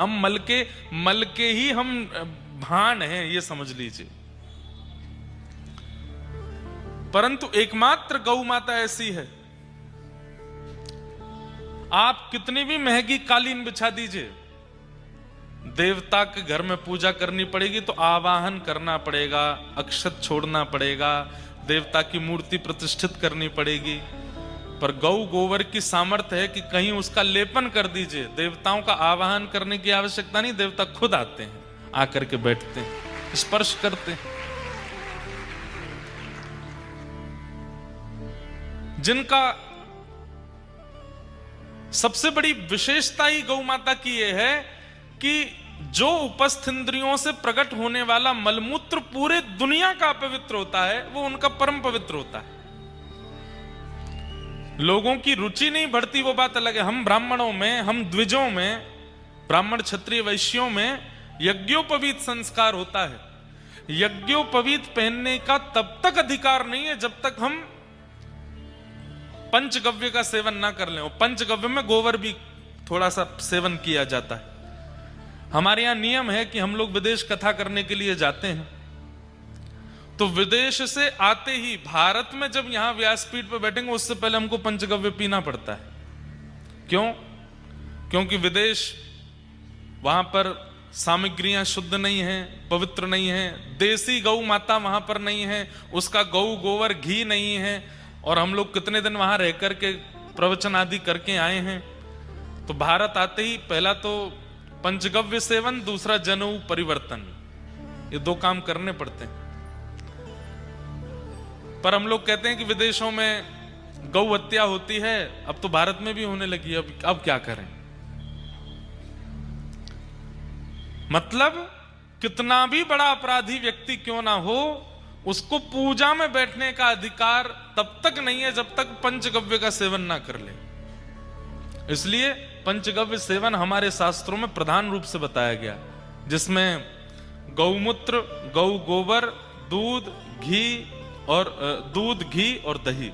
हम मल के ही हम भान हैं, ये समझ लीजिए। परंतु एकमात्र गौ माता ऐसी है, आप कितनी भी महंगी कालीन बिछा दीजिए, देवता के घर में पूजा करनी पड़ेगी तो आवाहन करना पड़ेगा, अक्षत छोड़ना पड़ेगा, देवता की मूर्ति प्रतिष्ठित करनी पड़ेगी। पर गौ गोबर की सामर्थ्य है कि कहीं उसका लेपन कर दीजिए, देवताओं का आवाहन करने की आवश्यकता नहीं, देवता खुद आते हैं, आकर के बैठते हैं, स्पर्श करते हैं। जिनका सबसे बड़ी विशेषता ही गौ माता की यह है कि जो उपस्थ इंद्रियों से प्रकट होने वाला मलमूत्र पूरे दुनिया का अपवित्र होता है, वो उनका परम पवित्र होता है। लोगों की रुचि नहीं बढ़ती, वो बात अलग है। हम ब्राह्मणों में, हम द्विजों में, ब्राह्मण क्षत्रिय वैश्यों में यज्ञोपवीत संस्कार होता है। यज्ञोपवीत पहनने का तब तक अधिकार नहीं है जब तक हम पंचगव्य का सेवन ना कर लें। पंचगव्य में गोबर भी थोड़ा सा सेवन किया जाता है। हमारे यहां नियम है कि हम लोग विदेश कथा करने के लिए जाते हैं, तो विदेश से आते ही भारत में जब यहां व्यासपीठ पर बैठेंगे उससे पहले हमको पंचगव्य पीना पड़ता है। क्यों? क्योंकि विदेश, वहां पर सामग्रियां शुद्ध नहीं है, पवित्र नहीं है, देसी गौ माता वहां पर नहीं है, उसका गौ गोबर घी नहीं है, और हम लोग कितने दिन वहां रह करके प्रवचन आदि करके आए हैं। तो भारत आते ही पहला तो पंचगव्य सेवन, दूसरा जनेऊ परिवर्तन, ये दो काम करने पड़ते हैं। पर हम लोग कहते हैं कि विदेशों में गौ हत्या होती है, अब तो भारत में भी होने लगी, अब क्या करें। मतलब कितना भी बड़ा अपराधी व्यक्ति क्यों ना हो, उसको पूजा में बैठने का अधिकार तब तक नहीं है जब तक पंचगव्य का सेवन ना कर ले। इसलिए पंचगव्य सेवन हमारे शास्त्रों में प्रधान रूप से बताया गया, जिसमें गौमूत्र, गौ गोबर, दूध, घी और दही,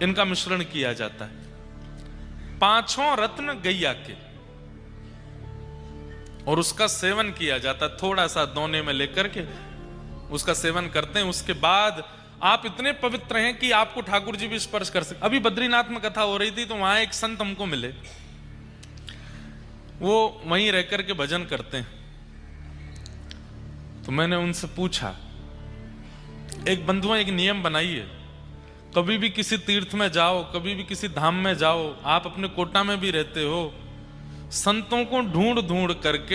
इनका मिश्रण किया जाता है। 5 रत्न गैया के, और उसका सेवन किया जाता है। थोड़ा सा दोने में लेकर के उसका सेवन करते हैं। उसके बाद आप इतने पवित्र हैं कि आपको ठाकुर जी भी स्पर्श कर सकते। अभी बद्रीनाथ में कथा हो रही थी, तो वहां एक संत हमको मिले, वो वहीं रह करके भजन करते हैं। तो मैंने उनसे पूछा, एक बंधुआ एक नियम बनाइए, कभी भी किसी तीर्थ में जाओ, कभी भी किसी धाम में जाओ, आप अपने कोटा में भी रहते हो, संतों को ढूंढ ढूंढ करके